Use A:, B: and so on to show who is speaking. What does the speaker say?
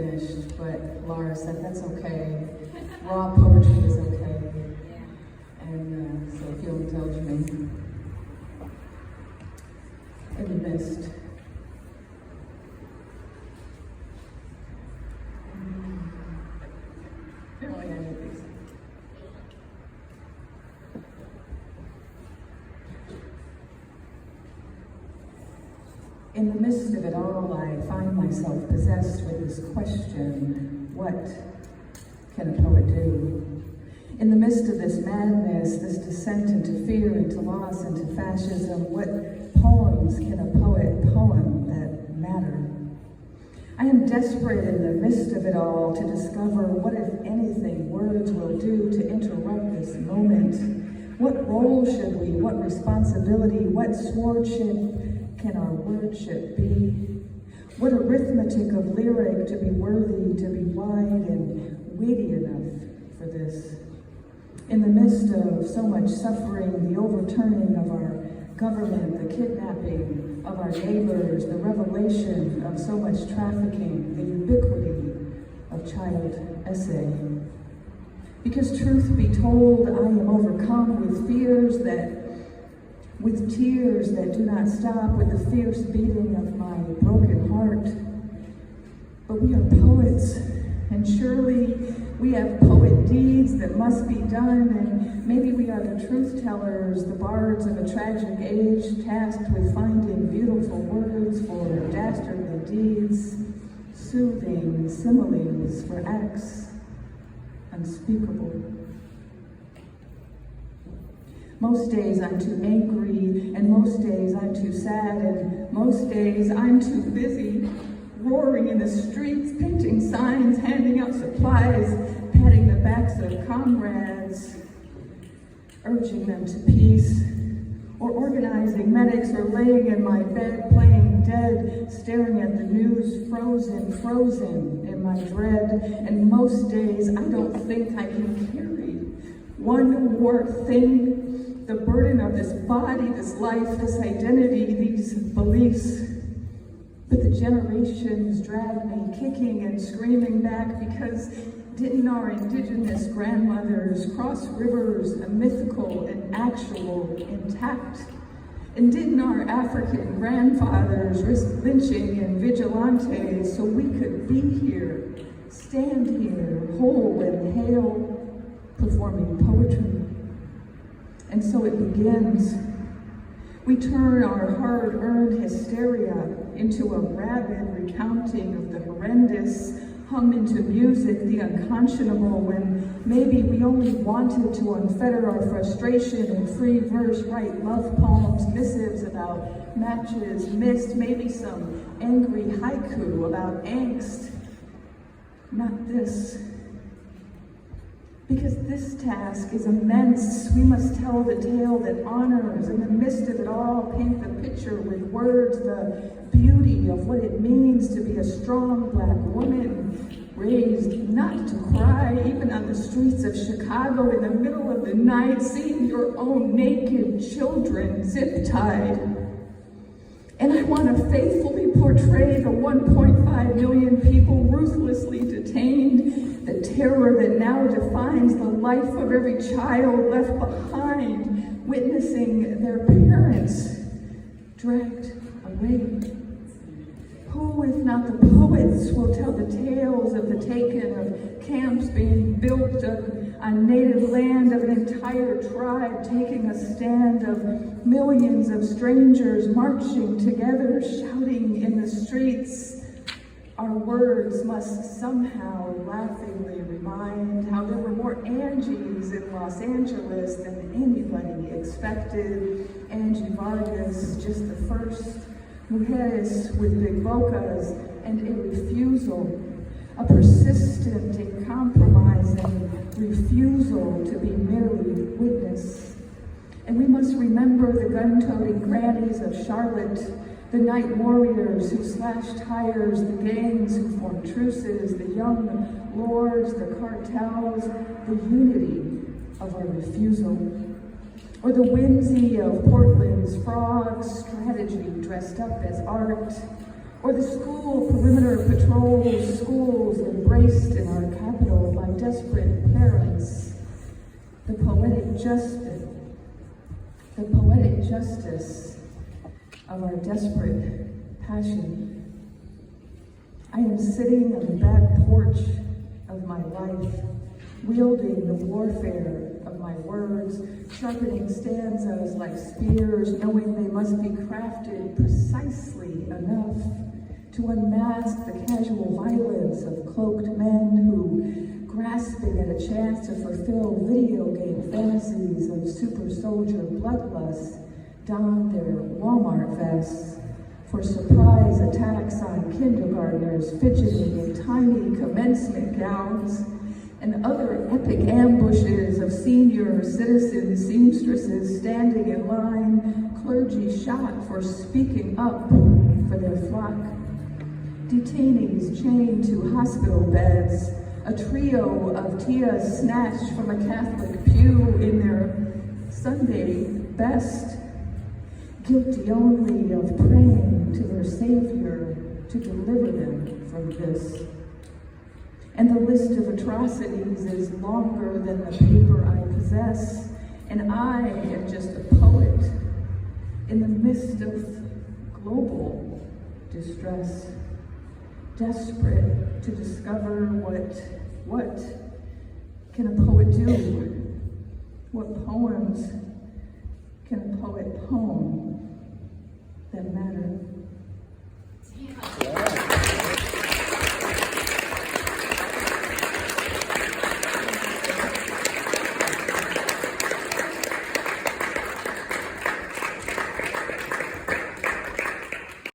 A: finished, but Laura said that's okay. Raw poetry is okay. And so if you'll indulge me. In the mist. Apparently I need these. In the midst of it all, I find myself possessed with this question, what can a poet do? In the midst of this madness, this descent into fear, into loss, into fascism, what poems can a poet poem that matter? I am desperate in the midst of it all to discover what, if anything, words will do to interrupt this moment. What role should we, what responsibility, what swordship can our wordship be? What arithmetic of lyric to be worthy, to be wide and weighty enough for this? In the midst of so much suffering, the overturning of our government, the kidnapping of our neighbors, the revelation of so much trafficking, the ubiquity of child essay. Because truth be told, I am overcome with fears with tears that do not stop, with the fierce beating of my broken heart. But we are poets, and surely we have poet deeds that must be done, and maybe we are the truth tellers, the bards of a tragic age, tasked with finding beautiful words for dastardly deeds, soothing similes for acts unspeakable. Most days I'm too angry, and most days I'm too sad, and most days I'm too busy roaring in the streets, painting signs, handing out supplies, patting the backs of comrades, urging them to peace, or organizing medics, or laying in my bed, playing dead, staring at the news, frozen in my dread. And most days I don't think I can carry one more thing, the burden of this body, this life, this identity, these beliefs. But the generations drag me kicking and screaming back, because didn't our indigenous grandmothers cross rivers, a mythical and actual, intact? And didn't our African grandfathers risk lynching and vigilantes so we could be here, stand here, whole and hale, performing poetry? And so it begins. We turn our hard-earned hysteria into a rabid recounting of the horrendous, hum into music the unconscionable, when maybe we only wanted to unfetter our frustration in free verse, write love poems, missives about matches missed, maybe some angry haiku about angst. Not this. Because this task is immense. We must tell the tale that honors, in the midst of it all, paint the picture with words, the beauty of what it means to be a strong Black woman, raised not to cry, even on the streets of Chicago in the middle of the night, seeing your own naked children zip-tied. And I want to faithfully portray the 1.5 million people ruthlessly detained, the terror that now defines the life of every child left behind, witnessing their parents dragged away. Who, if not the poets, will tell the tales of the taken, of camps being built on native land, of an entire tribe taking a stand, of millions of strangers marching together, shouting in the streets? Our words must somehow laughingly remind how there were more Angies in Los Angeles than anybody expected. Angie Vargas, just the first, mujeres with big bocas, and a refusal, a persistent and compromising refusal to be merely witness. And we must remember the gun-toting grannies of Charlotte, the night warriors who slashed tires, the gangs who formed truces, the young lords, the cartels, the unity of our refusal. Or the whimsy of Portland's frog strategy dressed up as art. Or the school perimeter patrols, schools embraced in our capital by desperate parents, the poetic justice of our desperate passion. I am sitting on the back porch of my life, wielding the warfare of my words, sharpening stanzas like spears, knowing they must be crafted precisely enough to unmask the casual violence of cloaked men who, grasping at a chance to fulfill video game fantasies of super soldier bloodlust, don their Walmart vests for surprise attacks on kindergartners fidgeting in tiny commencement gowns, and other epic ambushes of senior citizen seamstresses standing in line, clergy shot for speaking up for their flock, detainees chained to hospital beds, a trio of tias snatched from a Catholic pew in their Sunday best, guilty only of praying to their Savior to deliver them from this. And the list of atrocities is longer than the paper I possess, and I am just a poet in the midst of global distress, desperate to discover what can a poet do? What poems can a poet poem that matter?
B: Yeah.